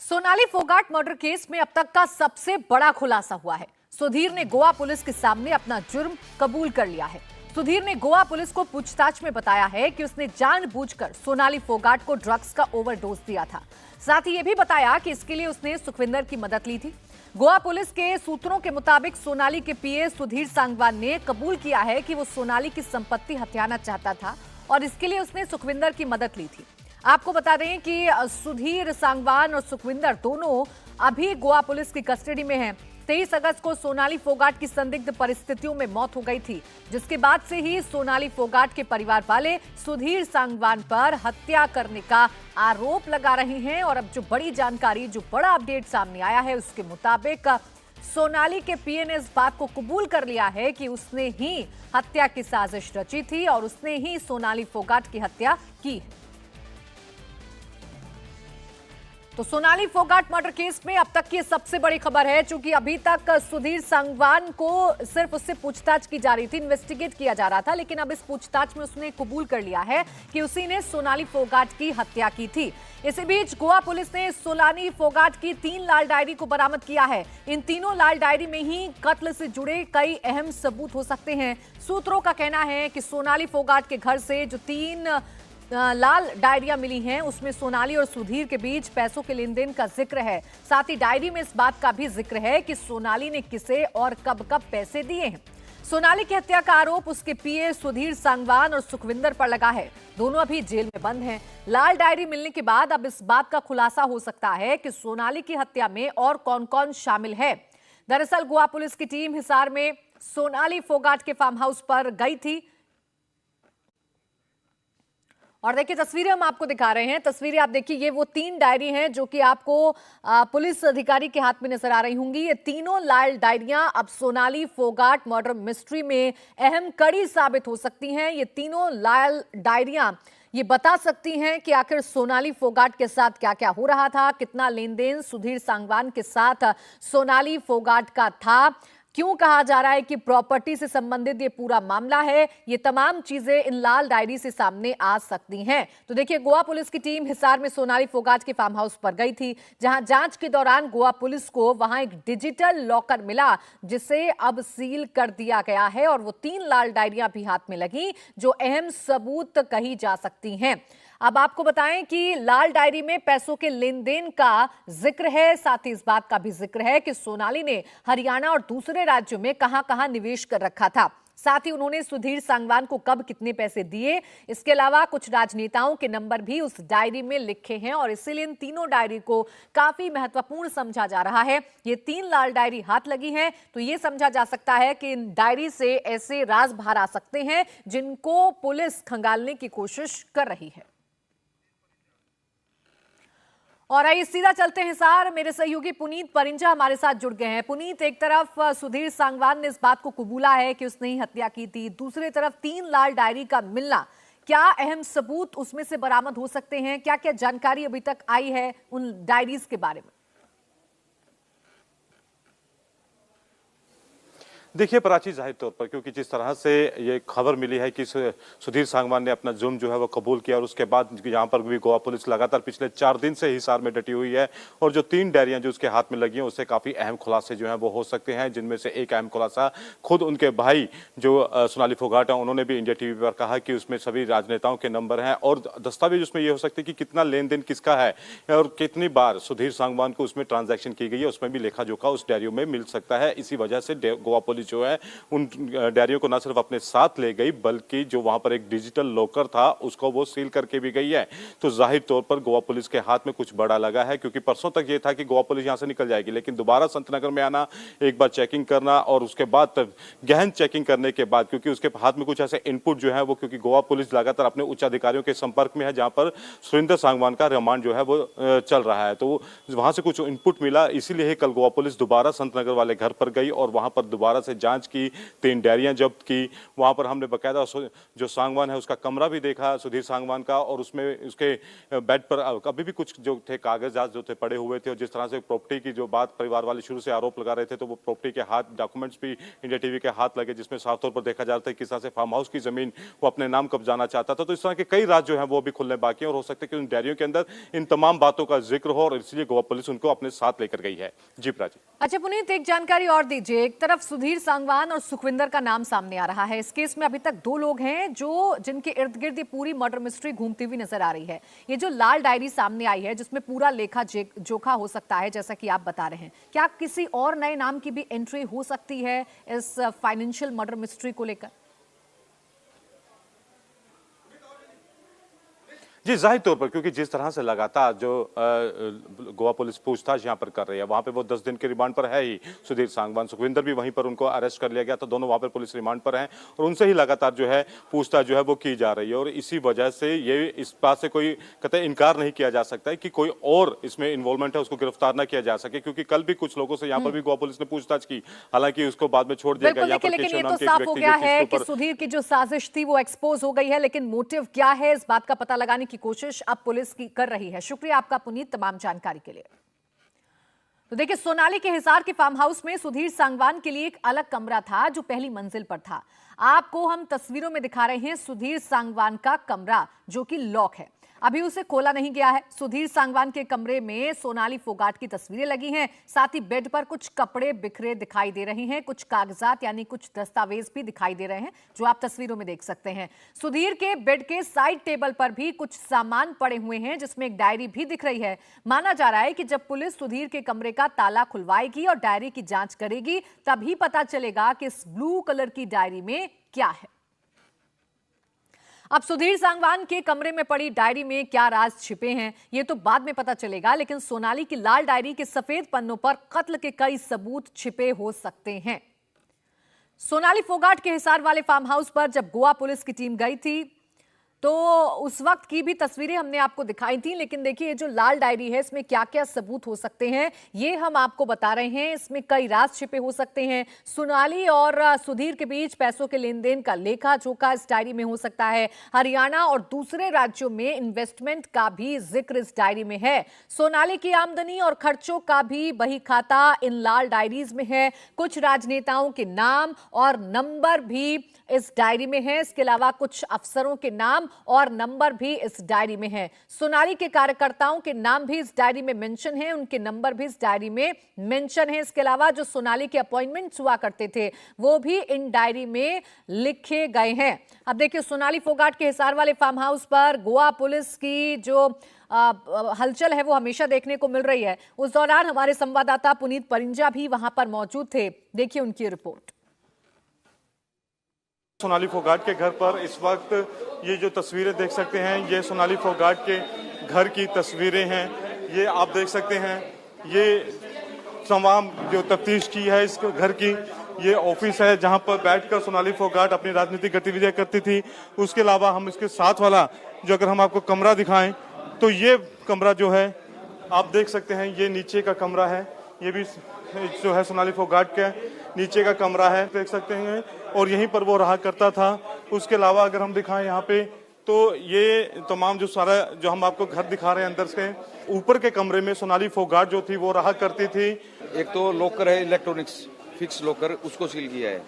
Sonali Phogat murder case में अब तक का सबसे बड़ा खुलासा हुआ है। सुधीर ने गोवा पुलिस के सामने अपना जुर्म कबूल कर लिया है। सुधीर ने गोवा पुलिस को पूछताछ में बताया है कि उसने जानबूझकर सोनाली फोगाट को ड्रग्स का ओवरडोज दिया था। साथ ही यह भी बताया कि इसके लिए उसने सुखविंदर की मदद ली थी। गोवा पुलिस के सूत्रों के मुताबिक सोनाली के पीए सुधीर सांगवान ने कबूल किया है कि वो सोनाली की संपत्ति हथियाना चाहता था और इसके लिए उसने सुखविंदर की मदद ली थी। आपको बता दें कि सुधीर सांगवान और सुखविंदर दोनों अभी गोवा पुलिस की कस्टडी में हैं। 23 अगस्त को सोनाली फोगाट की संदिग्ध परिस्थितियों में मौत हो गई थी, जिसके बाद से ही सोनाली फोगाट के परिवार वाले सुधीर सांगवान पर हत्या करने का आरोप लगा रहे हैं। और अब जो बड़ी जानकारी, जो बड़ा अपडेट सामने आया है, उसके मुताबिक सोनाली के पीए ने इस बात को कबूल कर लिया है कि उसने ही हत्या की साजिश रची थी और उसने ही सोनाली फोगाट की हत्या की। तो सोनाली फोगाट मर्डर केस में अब तक की सबसे बड़ी खबर है, क्योंकि अभी तक सुधीर सांगवान को सिर्फ उससे पूछताछ की जा रही थी, इन्वेस्टिगेट किया जा रहा था, लेकिन अब इस पूछताछ में उसने कबूल कर लिया है कि उसी ने सोनाली फोगाट की हत्या की थी। इसी बीच गोवा पुलिस ने सोनाली फोगाट की 3 लाल डायरी को बरामद किया है। इन तीनों लाल डायरी में ही कत्ल से जुड़े कई अहम सबूत हो सकते हैं। सूत्रों का कहना है कि सोनाली फोगाट के घर से जो 3 लाल डायरियां मिली हैं, उसमें सोनाली और सुधीर के बीच पैसों के लेन देन का जिक्र है। साथ ही डायरी में इस बात का भी जिक्र है कि सोनाली ने किसे और कब कब पैसे दिए हैं। सोनाली की हत्या का आरोप उसके पीए सुधीर सांगवान और सुखविंदर पर लगा है। दोनों अभी जेल में बंद हैं। लाल डायरी मिलने के बाद अब इस बात का खुलासा हो सकता है कि सोनाली की हत्या में और कौन कौन शामिल है। दरअसल गोवा पुलिस की टीम हिसार में सोनाली फोगाट के फार्म हाउस पर गई थी और देखिए तस्वीरें हम आपको दिखा रहे हैं। तस्वीरें आप देखिए, ये वो 3 डायरी हैं जो कि आपको पुलिस अधिकारी के हाथ में नजर आ रही होंगी। ये तीनों लाल डायरियां अब सोनाली फोगाट मर्डर मिस्ट्री में अहम कड़ी साबित हो सकती हैं। ये तीनों लाल डायरियां ये बता सकती हैं कि आखिर सोनाली फोगाट के साथ क्या क्या हो रहा था, कितना लेन देन सुधीर सांगवान के साथ सोनाली फोगाट का था, क्यों कहा जा रहा है कि प्रॉपर्टी से संबंधित ये पूरा मामला है। ये तमाम चीजें इन लाल डायरी से सामने आ सकती हैं। तो देखिए, गोवा पुलिस की टीम हिसार में सोनाली फोगाट के फार्म हाउस पर गई थी, जहां जांच के दौरान गोवा पुलिस को वहां एक डिजिटल लॉकर मिला, जिसे अब सील कर दिया गया है और वो 3 लाल डायरियां भी हाथ में लगी, जो अहम सबूत कही जा सकती हैं। अब आपको बताएं कि लाल डायरी में पैसों के लेन देन का जिक्र है। साथ ही इस बात का भी जिक्र है कि सोनाली ने हरियाणा और दूसरे राज्यों में कहां-कहां निवेश कर रखा था। साथ ही उन्होंने सुधीर सांगवान को कब कितने पैसे दिए। इसके अलावा कुछ राजनेताओं के नंबर भी उस डायरी में लिखे हैं और इसीलिए इन तीनों डायरी को काफी महत्वपूर्ण समझा जा रहा है। ये 3 लाल डायरी हाथ लगी हैं तो ये समझा जा सकता है कि इन डायरी से ऐसे राज बाहर आ सकते हैं जिनको पुलिस खंगालने की कोशिश कर रही है। और आइए सीधा चलते हैं हिसार। मेरे सहयोगी पुनीत परिंजा हमारे साथ जुड़ गए हैं। पुनीत, एक तरफ सुधीर सांगवान ने इस बात को कबूला है कि उसने ही हत्या की थी, दूसरी तरफ 3 लाल डायरी का मिलना, क्या अहम सबूत उसमें से बरामद हो सकते हैं? क्या क्या जानकारी अभी तक आई है उन डायरीज के बारे में? देखिए प्राची, जाहिर तौर पर क्योंकि जिस तरह से ये खबर मिली है कि सुधीर सांगवान ने अपना जुर्म जो है वो कबूल किया और उसके बाद यहाँ पर भी गोवा पुलिस लगातार पिछले 4 दिन से हिसार में डटी हुई है और जो 3 डायरियां जो उसके हाथ में लगी हैं उससे काफ़ी अहम खुलासे जो हैं वो हो सकते हैं, जिनमें से एक अहम खुलासा खुद उनके भाई जो सोनाली फोगाट हैं उन्होंने भी इंडिया टीवी पर कहा कि उसमें सभी राजनेताओं के नंबर हैं और दस्तावेज उसमें ये हो सकते हैं कि कितना लेन देन किसका है और कितनी बार सुधीर सांगवान को उसमें ट्रांजैक्शन की गई है, उसमें भी लेखा जोखा उस डायरियों में मिल सकता है। इसी वजह से गोवा पुलिस जो है उन डायरियों को न सिर्फ अपने साथ ले गई बल्कि जो वहां पर एक डिजिटल लॉकर था उसको वो सील करके भी गई है। तो जाहिर तौर पर गोवा पुलिस के हाथ में कुछ बड़ा लगा है, क्योंकि परसों तक ये था कि गोवा पुलिस यहां से निकल जाएगी, लेकिन दोबारा संतनगर में आना, एक बार चेकिंग करना और उसके बाद गहन चेकिंग करने के बाद, क्योंकि उसके हाथ में कुछ ऐसे इनपुट जो है वो, क्योंकि गोवा पुलिस लगातार अपने उच्च अधिकारियों के संपर्क में है जहां पर सुरेंद्र सांगवान का रिमांड जो है वो चल रहा है, तो वहां से कुछ इनपुट मिला, इसीलिए कल गोवा पुलिस दोबारा संतनगर वाले घर पर गई और वहां पर दोबारा से जांच की, 3 डायरियां जब्त की। वहां पर हमने बकायदा जो सांगवान है उसका कमरा भी देखा, सुधीर सांगवान का, और उसमें उसके बेड पर अभी भी कुछ जो थे कागजात जो थे पड़े हुए थे। और जिस तरह से प्रॉपर्टी की जो बात परिवार वाले शुरू से आरोप लगा रहे थे, तो वो प्रॉपर्टी के हाथ डॉक्यूमेंट्स भी इंडिया टीवी के हाथ लगे, जिसमें साफ तौर पर देखा जा रहा था किस तरह से फार्म हाउस की जमीन वो अपने नाम कब्जाना चाहता था। तो इस तरह के कई राज जो है वो भी खुलने बाकी है, और हो सकता है कि उन डायरियों के अंदर इन तमाम बातों का जिक्र हो, और इसलिए गोवा पुलिस उनको अपने साथ लेकर गई है। जी प्राची। अच्छा पुनीत, एक जानकारी और दीजिए। एक तरफ सुधीर सांगवान और सुखविंदर का नाम सामने आ रहा है। इस केस में अभी तक 2 लोग हैं जिनके इर्द गिर्द ये पूरी मर्डर मिस्ट्री घूमती हुई नजर आ रही है। ये जो लाल डायरी सामने आई है जिसमें पूरा लेखा जोखा हो सकता है, जैसा कि आप बता रहे हैं, क्या किसी और नए नाम की भी एंट्री हो सकती है इस फाइनेंशियल मर्डर मिस्ट्री को लेकर? जी, जाहिर तौर पर, क्योंकि जिस तरह से लगातार जो गोवा पुलिस पूछताछ यहां पर कर रही है, वहां पे वो 10 दिन के रिमांड पर है ही सुधीर सांगवान, सुखविंदर भी वहीं पर उनको अरेस्ट कर लिया गया, तो दोनों वहां पर पुलिस रिमांड पर हैं, और उनसे ही लगातार जो है पूछताछ जो है वो की जा रही है। और इसी वजह से ये इस बात से कोई कतई इनकार नहीं किया जा सकता है कि कोई और इसमें इन्वॉल्वमेंट है, उसको गिरफ्तार न किया जा सके, क्योंकि कल भी कुछ लोगों से यहाँ पर भी गोवा पुलिस ने पूछताछ की, हालांकि उसको बाद में छोड़ दिया गया। यहाँ पर लेकिन ये केशव नाम तो के एक साफ हो व्यक्ति गया जो है इसके कि ऊपर सुधीर की जो साजिश थी वो एक्सपोज हो गई है, लेकिन मोटिव क्या है इस बात का पता लगाने की कोशिश अब पुलिस की कर रही है। शुक्रिया आपका पुनीत तमाम जानकारी के लिए। तो देखिए, सोनाली के हिसार के फार्म हाउस में सुधीर सांगवान के लिए एक अलग कमरा था जो पहली मंजिल पर था। आपको हम तस्वीरों में दिखा रहे हैं सुधीर सांगवान का कमरा जो कि लॉक है, अभी उसे खोला नहीं गया है। सुधीर सांगवान के कमरे में सोनाली फोगाट की तस्वीरें लगी हैं, साथ ही बेड पर कुछ कपड़े बिखरे दिखाई दे रहे हैं, कुछ कागजात यानी कुछ दस्तावेज भी दिखाई दे रहे हैं जो आप तस्वीरों में देख सकते हैं। सुधीर के बेड के साइड टेबल पर भी कुछ सामान पड़े हुए हैं, जिसमें एक डायरी भी दिख रही है। माना जा रहा है कि जब पुलिस सुधीर के कमरे का ताला खुलवाएगी और डायरी की जांच करेगी, तभी पता चलेगा कि इस ब्लू कलर की डायरी में क्या है। अब सुधीर सांगवान के कमरे में पड़ी डायरी में क्या राज छिपे हैं, ये तो बाद में पता चलेगा, लेकिन सोनाली की लाल डायरी के सफेद पन्नों पर कत्ल के कई सबूत छिपे हो सकते हैं। सोनाली फोगाट के हिसार वाले फार्म हाउस पर जब गोवा पुलिस की टीम गई थी तो उस वक्त की भी तस्वीरें हमने आपको दिखाई थी, लेकिन देखिए ये जो लाल डायरी है इसमें क्या क्या सबूत हो सकते हैं ये हम आपको बता रहे हैं। इसमें कई राज छिपे हो सकते हैं। सोनाली और सुधीर के बीच पैसों के लेन देन का लेखा जोखा इस डायरी में हो सकता है। हरियाणा और दूसरे राज्यों में इन्वेस्टमेंट का भी जिक्र इस डायरी में है। सोनाली की आमदनी और खर्चों का भी बही खाता इन लाल डायरीज में है। कुछ राजनेताओं के नाम और नंबर भी इस डायरी में है। इसके अलावा कुछ अफसरों के नाम और नंबर भी इस डायरी में है। सोनाली के कार्यकर्ताओं के नाम भी इस डायरी में मेंशन है, उनके नंबर भी इस डायरी में मेंशन है। इसके अलावा जो सोनाली के अपॉइंटमेंट्स हुआ करते थे वो भी इन डायरी में लिखे गए हैं। अब देखिए, सोनाली फोगाट के हिसार वाले फार्म हाउस पर गोवा पुलिस की जो हलचल है वो हमेशा देखने को मिल रही है। उस दौरान हमारे संवाददाता पुनीत परिंजा भी वहां पर मौजूद थे। देखिए उनकी रिपोर्ट। सोनाली फोगाट के घर पर इस वक्त ये जो तस्वीरें देख सकते हैं, ये सोनाली फोगाट के घर की तस्वीरें हैं। ये आप देख सकते हैं, ये तमाम जो तफ्तीश की है इस घर की, ये ऑफिस है जहां पर बैठकर सोनाली फोगाट अपनी राजनीतिक गतिविधियां करती थी। उसके अलावा हम इसके साथ वाला जो अगर हम आपको कमरा दिखाएं तो ये कमरा जो है आप देख सकते हैं, ये नीचे का कमरा है। ये भी जो है सोनाली फोगाट के नीचे का कमरा है, देख सकते हैं, और यहीं पर वो रहा करता था। उसके अलावा अगर हम दिखाएं यहाँ पे तो ये तमाम जो सारा जो हम आपको घर दिखा रहे हैं अंदर से, ऊपर के कमरे में सोनाली फोगाट जो थी वो रहा करती थी। एक तो लॉकर है इलेक्ट्रॉनिक्स फिक्स लॉकर, उसको सील किया है,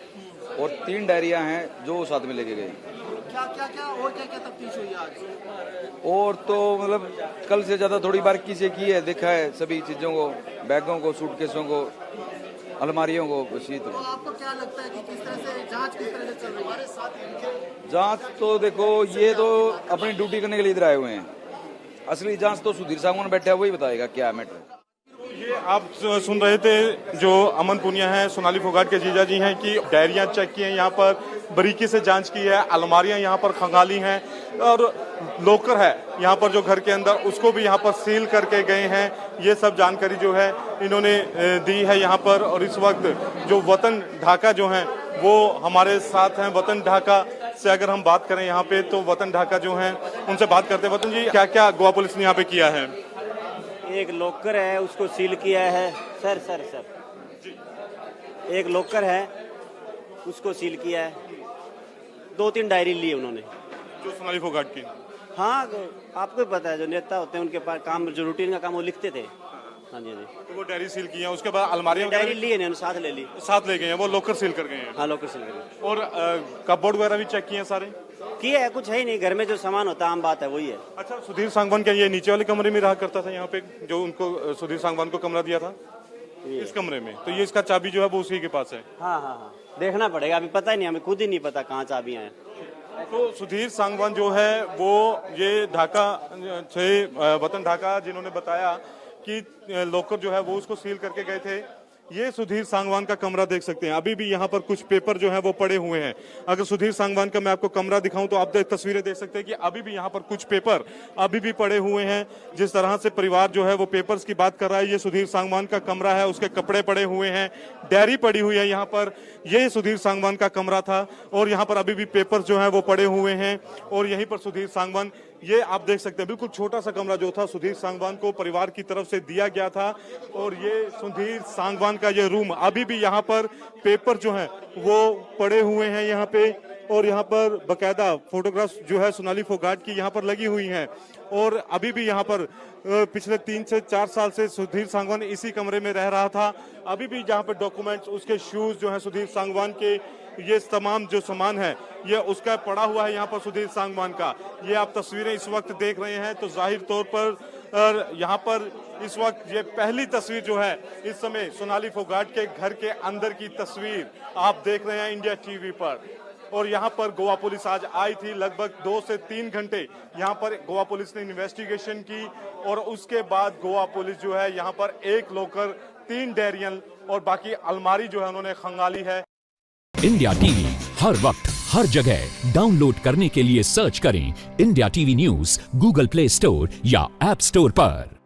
और 3 डायरियां हैं जो साथ में लेके गए। क्या तफ्तीश हुई आज? और तो मतलब कल से ज्यादा थोड़ी बारीकी से की है, देखा है सभी चीजों को, बैगों को, सूटकेसों को, अलमारियों को। तो आपको क्या लगता है कि किस तरह से जांच किस तरह से चल रही है? जांच तो देखो, ये तो अपनी ड्यूटी करने के लिए इधर आए हुए हैं। असली जांच तो सुधीर सांगवान बैठा है, वही बताएगा क्या मैटर। ये आप सुन रहे थे जो अमन पुनिया है, सोनाली फोगाट के जीजा जी हैं, कि डायरियां चेक की हैं, यहाँ पर बारीकी से जांच की है, अलमारियां यहाँ पर खंगाली हैं, और लॉकर है यहाँ पर जो घर के अंदर, उसको भी यहाँ पर सील करके गए हैं। ये सब जानकारी जो है इन्होंने दी है यहाँ पर। और इस वक्त जो वतन ढाका जो है वो हमारे साथ हैं। वतन ढाका से अगर हम बात करें यहाँ पे, तो वतन ढाका जो है उनसे बात करते हैं। वतन जी, क्या क्या गोवा पुलिस ने यहाँ पे किया है? एक लॉकर है, उसको सील किया है। सर एक लॉकर है, उसको सील किया है। 2-3 डायरी ली उन्होंने। जो सोनाली फोगाट की। हाँ, आपको भी पता है जो नेता होते हैं उनके पास काम, जो रूटीन का काम वो लिखते थे। हाँ जी, हाँ जी। तो वो डायरी सील की है, उसके बाद अलमारियां डायरी ली है इन्होंने, साथ ले ली। साथ ले गए हैं, वो लॉकर सील कर गए हैं। हाँ, लॉकर सील कर और कपबोर्ड वगैरह भी चेक किए हैं सारे। किया है, कुछ है ही नहीं घर में, जो सामान होता है आम बात है वही है। अच्छा, सुधीर सांगवान क्या ये नीचे वाले कमरे में रहा करता था यहाँ पे, जो उनको सुधीर सांगवान को कमरा दिया था इस कमरे में, तो ये इसका चाबी जो है वो उसी के पास है। हाँ हाँ हाँ, देखना पड़ेगा, अभी पता ही नहीं, हमें खुद ही नहीं पता कहाँ चाबियाँ हैं। तो सुधीर सांगवान जो है वो ये ढाका से वतन ढाका जिन्होंने बताया कि लॉकर जो है वो उसको सील करके गए थे। ये सुधीर सांगवान का कमरा देख सकते हैं, अभी भी यहाँ पर कुछ पेपर जो है वो पड़े हुए हैं। अगर सुधीर सांगवान का मैं आपको कमरा दिखाऊं तो आप तस्वीरें देख सकते हैं कि अभी भी यहाँ पर कुछ पेपर अभी भी पड़े हुए हैं। जिस तरह से परिवार जो है वो पेपर्स की बात कर रहा है, ये सुधीर सांगवान का कमरा है, उसके कपड़े पड़े हुए हैं, डायरी पड़ी हुई है यहाँ पर, ये सुधीर सांगवान का कमरा था और यहाँ पर अभी भी पेपर जो है वो पड़े हुए हैं। और यहीं पर सुधीर सांगवान, ये आप देख सकते हैं बिल्कुल छोटा सा कमरा जो था सुधीर सांगवान को परिवार की तरफ से दिया गया था। और ये सुधीर सांगवान का ये रूम, अभी भी यहाँ पर पेपर जो है वो पड़े हुए हैं यहाँ पे। और यहाँ पर बकायदा फोटोग्राफ्स जो है सोनाली फोगाट की यहाँ पर लगी हुई हैं। और अभी भी यहाँ पर पिछले 3 से 4 साल से सुधीर सांगवान इसी कमरे में रह रहा था। अभी भी जहाँ पर डॉक्यूमेंट्स, उसके शूज जो है सुधीर सांगवान के, ये तमाम जो सामान है ये उसका पड़ा हुआ है यहाँ पर सुधीर सांगवान का। ये आप तस्वीरें इस वक्त देख रहे हैं तो जाहिर तौर पर यहाँ पर इस वक्त ये पहली तस्वीर जो है इस समय सोनाली फोगाट के घर के अंदर की तस्वीर आप देख रहे हैं इंडिया टीवी पर। और यहाँ पर गोवा पुलिस आज आई थी, लगभग 2 से 3 घंटे यहाँ पर गोवा पुलिस ने इन्वेस्टिगेशन की। और उसके बाद गोवा पुलिस जो है यहाँ पर 1 लॉकर, 3 डायरियां और बाकी अलमारी जो है उन्होंने खंगाली है। इंडिया टीवी हर वक्त हर जगह डाउनलोड करने के लिए सर्च करें India TV news Google play store या ऐप स्टोर पर।